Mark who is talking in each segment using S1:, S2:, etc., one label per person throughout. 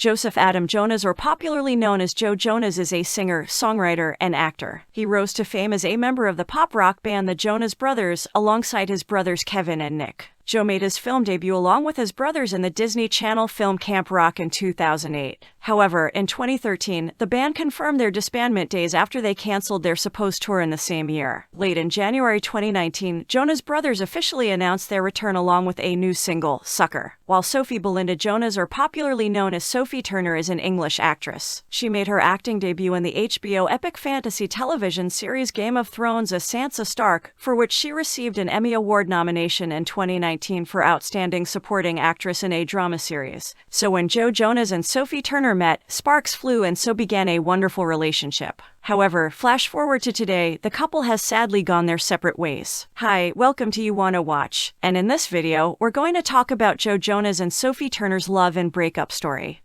S1: Joseph Adam Jonas, or popularly known as Joe Jonas, is a singer, songwriter, and actor. He rose to fame as a member of the pop rock band the Jonas Brothers, alongside his brothers Kevin and Nick. Joe made his film debut along with his brothers in the Disney Channel film Camp Rock in 2008. However, in 2013, the band confirmed their disbandment days after they canceled their supposed tour in the same year. Late in January 2019, Jonas Brothers officially announced their return along with a new single, Sucker. While Sophie Belinda Jonas, or popularly known as Sophie Turner, is an English actress. She made her acting debut in the HBO epic fantasy television series Game of Thrones as Sansa Stark, for which she received an Emmy Award nomination in 2019 for Outstanding Supporting Actress in a Drama Series. So when Joe Jonas and Sophie Turner met, sparks flew and so began a wonderful relationship. However, flash forward to today, the couple has sadly gone their separate ways. Hi, welcome to You Wanna Watch, and in this video, we're going to talk about Joe Jonas and Sophie Turner's love and breakup story.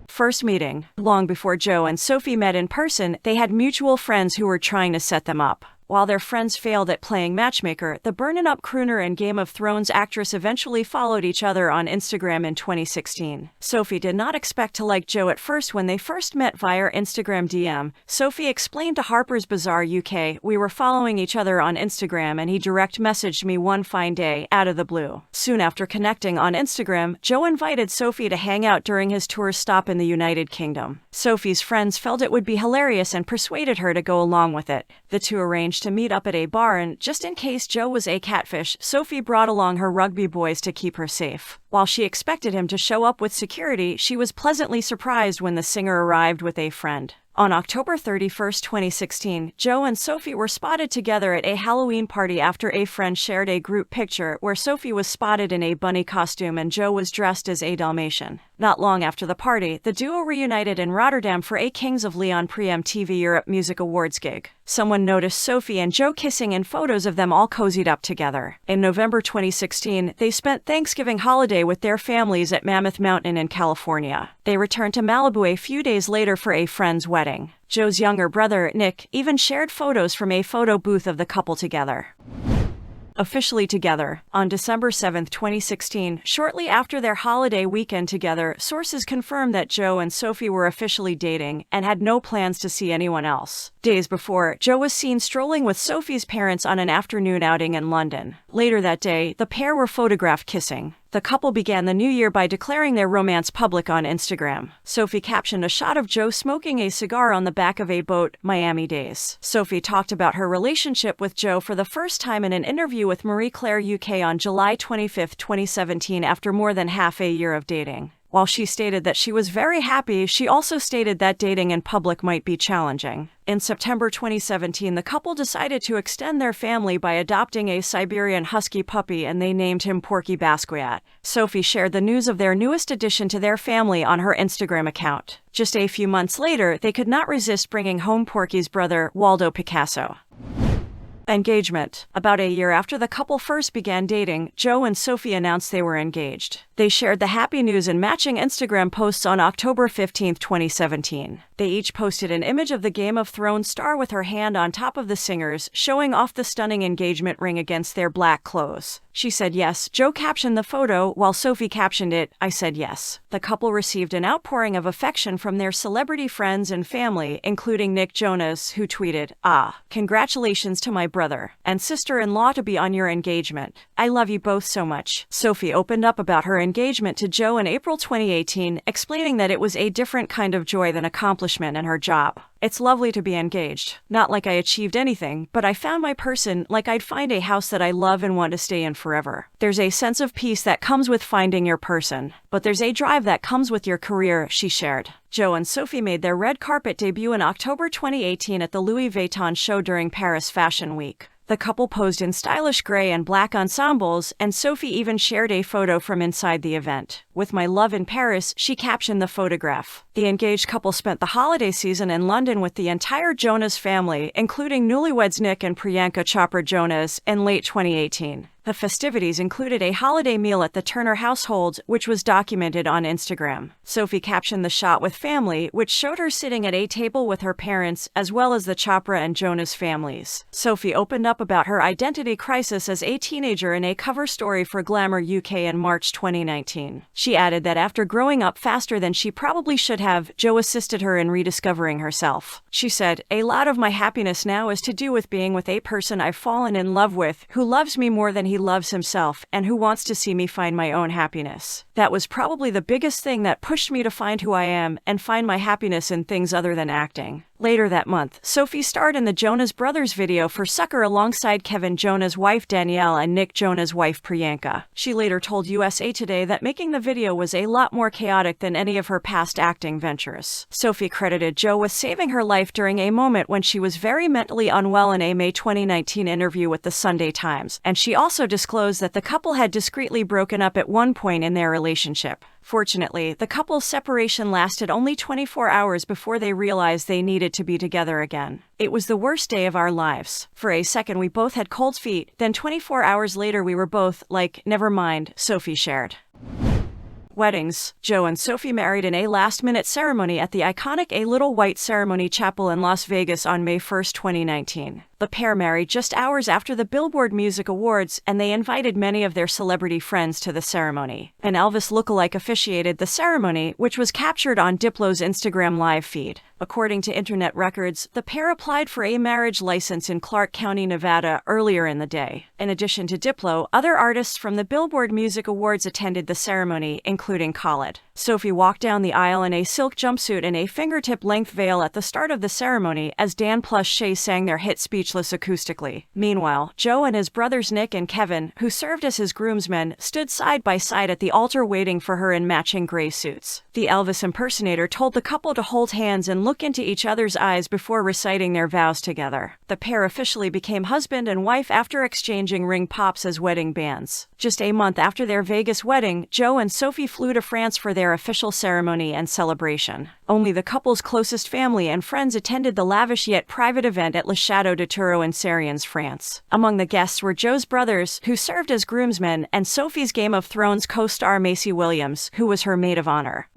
S1: First meeting. Long before Joe and Sophie met in person, they had mutual friends who were trying to set them up. While their friends failed at playing matchmaker, the burnin'-up crooner and Game of Thrones actress eventually followed each other on Instagram in 2016. Sophie did not expect to like Joe at first when they first met via Instagram DM. Sophie explained to Harper's Bazaar UK, "We were following each other on Instagram and he direct messaged me one fine day, out of the blue." Soon after connecting on Instagram, Joe invited Sophie to hang out during his tour stop in the United Kingdom. Sophie's friends felt it would be hilarious and persuaded her to go along with it. The two arranged to meet up at a bar, and just in case Joe was a catfish, Sophie brought along her rugby boys to keep her safe. While she expected him to show up with security, she was pleasantly surprised when the singer arrived with a friend. On October 31, 2016, Joe and Sophie were spotted together at a Halloween party after a friend shared a group picture where Sophie was spotted in a bunny costume and Joe was dressed as a Dalmatian. Not long after the party, the duo reunited in Rotterdam for a Kings of Leon pre-MTV Europe Music Awards gig. Someone noticed Sophie and Joe kissing in photos of them all cozied up together. In November 2016, they spent Thanksgiving holiday with their families at Mammoth Mountain in California. They returned to Malibu a few days later for a friend's wedding. Joe's younger brother, Nick, even shared photos from a photo booth of the couple together. Officially together. On December 7, 2016, shortly after their holiday weekend together, sources confirmed that Joe and Sophie were officially dating and had no plans to see anyone else. Days before, Joe was seen strolling with Sophie's parents on an afternoon outing in London. Later that day, the pair were photographed kissing. The couple began the new year by declaring their romance public on Instagram. Sophie captioned a shot of Joe smoking a cigar on the back of a boat, Miami Days. Sophie talked about her relationship with Joe for the first time in an interview with Marie Claire UK on July 25, 2017, after more than half a year of dating. While she stated that she was very happy, she also stated that dating in public might be challenging. In September 2017, the couple decided to extend their family by adopting a Siberian husky puppy, and they named him 𝗶𝗄𝗄. Sophie shared the news of their newest addition to their family on her Instagram account. Just a few months later, they could not resist bringing home 𝗶𝗄𝗄's brother, 𝗯𝗿𝗄𝗄𝗃. Engagement. About a year after the couple first began dating, Joe and Sophie announced they were engaged. They shared the happy news in matching Instagram posts on October 15, 2017. They each posted an image of the Game of Thrones star with her hand on top of the singer's, showing off the stunning engagement ring against their black clothes. She said yes. Joe captioned the photo, while Sophie captioned it, "I said yes." The couple received an outpouring of affection from their celebrity friends and family, including Nick Jonas, who tweeted, "Congratulations to my brother and sister-in-law to be on your engagement. I love you both so much." Sophie opened up about her engagement to Joe in April 2018, explaining that it was a different kind of joy than accomplishment in her job. "It's lovely to be engaged. Not like I achieved anything, but I found my person, like I'd find a house that I love and want to stay in forever. There's a sense of peace that comes with finding your person, but there's a drive that comes with your career," she shared. Joe and Sophie made their red carpet debut in October 2018 at the Louis Vuitton show during Paris Fashion Week. The couple posed in stylish gray and black ensembles, and Sophie even shared a photo from inside the event. "With my love in Paris," she captioned the photograph. The engaged couple spent the holiday season in London with the entire Jonas family, including newlyweds Nick and Priyanka Chopra Jonas, in late 2018. The festivities included a holiday meal at the Turner household, which was documented on Instagram. Sophie captioned the shot with family, which showed her sitting at a table with her parents, as well as the 𝗶𝗲 and Jonas families. Sophie opened up about her identity crisis as a teenager in a cover story for Glamour UK in March 2019. She added that after growing up faster than she probably should have, Joe assisted her in rediscovering herself. She said, "A lot of my happiness now is to do with being with a person I've fallen in love with, who loves me more than he loves himself, and who wants to see me find my own happiness. That was probably the biggest thing that pushed me to find who I am and find my happiness in things other than acting." Later that month, Sophie starred in the Jonas Brothers video for 𝗪𝗏 alongside Kevin Jonas' wife Danielle and Nick Jonas' wife Priyanka. She later told USA Today that making the video was a lot more chaotic than any of her past acting ventures. Sophie credited Joe with saving her life during a moment when she was very mentally unwell in a May 2019 interview with the Sunday Times, and she also disclosed that the couple had discreetly broken up at one point in their relationship. Fortunately, the couple's separation lasted only 24 hours before they realized they needed to be together again. "It was the worst day of our lives. For a second we both had cold feet, then 24 hours later we were both like, never mind," Sophie shared. Weddings. Joe and Sophie married in a last-minute ceremony at the iconic A Little White Ceremony Chapel in Las Vegas on May 1, 2019. The pair married just hours after the Billboard Music Awards, and they invited many of their celebrity friends to the ceremony. An Elvis lookalike officiated the ceremony, which was captured on Diplo's Instagram live feed. According to internet records, the pair applied for a marriage license in Clark County, Nevada, earlier in the day. In addition to Diplo, other artists from the Billboard Music Awards attended the ceremony, including 𝗏𝗏. Sophie walked down the aisle in a silk jumpsuit and a fingertip-length veil at the start of the ceremony as 𝗯𝗏 sang their hit Speechless acoustically. Meanwhile, Joe and his brothers Nick and Kevin, who served as his groomsmen, stood side by side at the altar waiting for her in matching gray suits. The Elvis impersonator told the couple to hold hands and look into each other's eyes before reciting their vows together. The pair officially became husband and wife after exchanging ring pops as wedding bands. Just a month after their Vegas wedding, Joe and Sophie flew to France for their official ceremony and celebration. Only the couple's closest family and friends attended the lavish yet private event at Le Château de Tourreau in Sériens, France. Among the guests were Joe's brothers, who served as groomsmen, and Sophie's Game of Thrones co-star Maisie Williams, who was her maid of honor.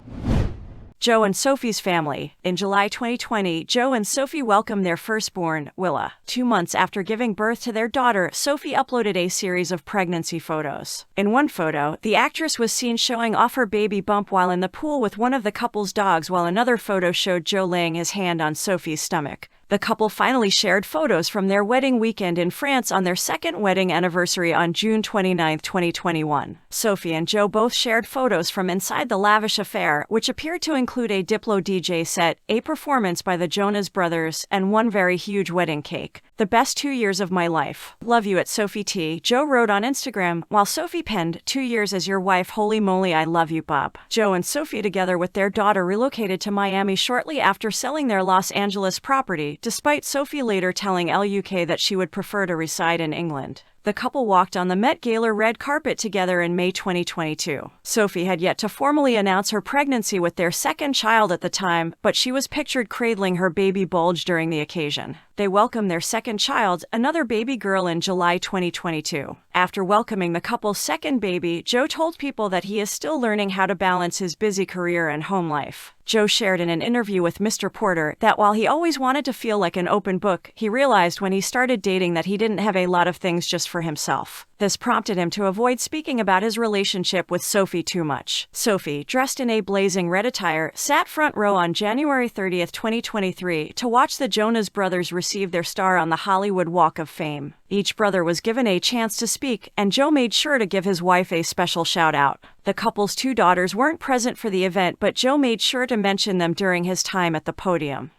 S1: Joe and Sophie's family. In July 2020, Joe and Sophie welcomed their firstborn, 𝗏𝗏. 2 months after giving birth to their daughter, Sophie uploaded a series of pregnancy photos. In one photo, the actress was seen showing off her baby bump while in the pool with one of the couple's dogs, while another photo showed Joe laying his hand on Sophie's stomach. The couple finally shared photos from their wedding weekend in France on their second wedding anniversary on June 29, 2021. Sophie and Joe both shared photos from inside the lavish affair, which appeared to include a Diplo DJ set, a performance by the Jonas Brothers, and one very huge wedding cake. "The best 2 years of my life. Love you @SophieT," Joe wrote on Instagram, while Sophie penned, "2 years as your wife, holy moly, I love you, Bob." Joe and Sophie, together with their daughter, relocated to Miami shortly after selling their Los Angeles property, despite Sophie later telling Elle UK that she would prefer to reside in England. The couple walked on the Met Gala red carpet together in May 2022. Sophie had yet to formally announce her pregnancy with their second child at the time, but she was pictured cradling her baby bulge during the occasion. They welcomed their second child, another baby girl, in July 2022. After welcoming the couple's second baby, Joe told people that he is still learning how to balance his busy career and home life. Joe shared in an interview with Mr. Porter that while he always wanted to feel like an open book, he realized when he started dating that he didn't have a lot of things just for himself. This prompted him to avoid speaking about his relationship with Sophie too much. Sophie, dressed in a blazing red attire, sat front row on January 30, 2023, to watch the Jonas Brothers receive their star on the Hollywood Walk of Fame. Each brother was given a chance to speak, and Joe made sure to give his wife a special shout-out. The couple's 2 daughters weren't present for the event, but Joe made sure to mention them during his time at the podium.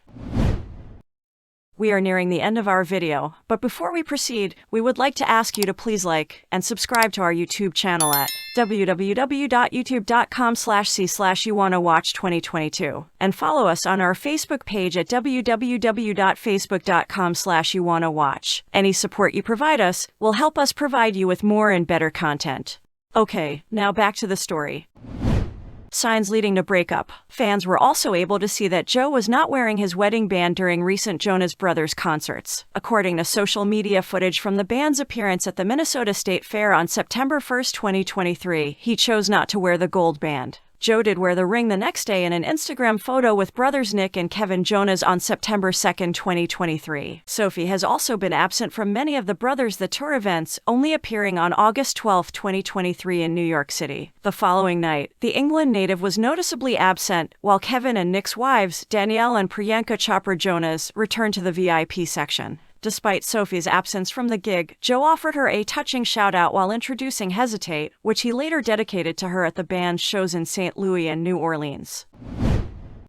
S1: We are nearing the end of our video, but before we proceed, we would like to ask you to please like and subscribe to our YouTube channel at www.youtube.com/𝗪𝗏/YouWannaWatch2022 and follow us on our Facebook page at www.facebook.com/YouWannaWatch. Any support you provide us will help us provide you with more and better content. Okay, now back to the story. Signs leading to breakup. Fans were also able to see that Joe was not wearing his wedding band during recent Jonas Brothers concerts. According to social media footage from the band's appearance at the Minnesota State Fair on September 1, 2023, he chose not to wear the gold band. Joe did wear the ring the next day in an Instagram photo with brothers Nick and Kevin Jonas on September 2, 2023. Sophie has also been absent from many of the Brothers The Tour events, only appearing on August 12, 2023 in New York City. The following night, the England native was noticeably absent, while Kevin and Nick's wives, Danielle and 𝗃𝗃 Jonas, returned to the VIP section. Despite Sophie's absence from the gig, Joe offered her a touching shout-out while introducing 𝗃𝗃, which he later dedicated to her at the band's shows in St. Louis and New Orleans.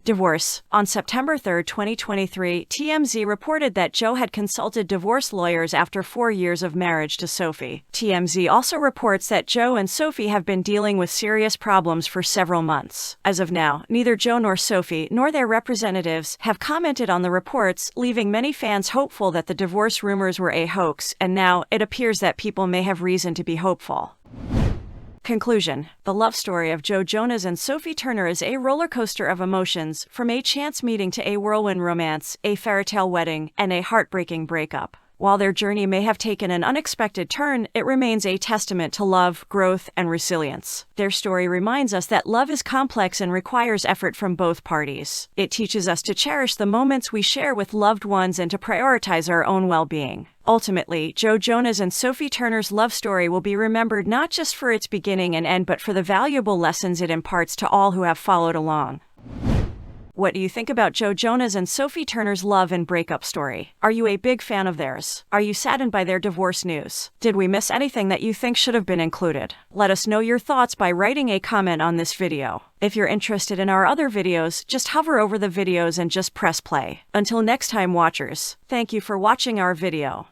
S1: Divorce. On September 3, 2023, TMZ reported that Joe had consulted divorce lawyers after 4 years of marriage to Sophie. TMZ also reports that Joe and Sophie have been dealing with serious problems for several months. As of now, neither Joe nor Sophie, nor their representatives, have commented on the reports, leaving many fans hopeful that the divorce rumors were a hoax, and now it appears that people may have reason to be hopeful. Conclusion. The love story of Joe Jonas and Sophie Turner is a roller coaster of emotions, from a chance meeting to a whirlwind romance, a fairy tale wedding, and a heartbreaking breakup. While their journey may have taken an unexpected turn, it remains a testament to love, growth, and resilience. Their story reminds us that love is complex and requires effort from both parties. It teaches us to cherish the moments we share with loved ones and to prioritize our own well-being. Ultimately, Joe Jonas and Sophie Turner's love story will be remembered not just for its beginning and end but for the valuable lessons it imparts to all who have followed along. What do you think about Joe Jonas and Sophie Turner's love and breakup story? Are you a big fan of theirs? Are you saddened by their divorce news? Did we miss anything that you think should have been included? Let us know your thoughts by writing a comment on this video. If you're interested in our other videos, just hover over the videos and just press play. Until next time, watchers, thank you for watching our video.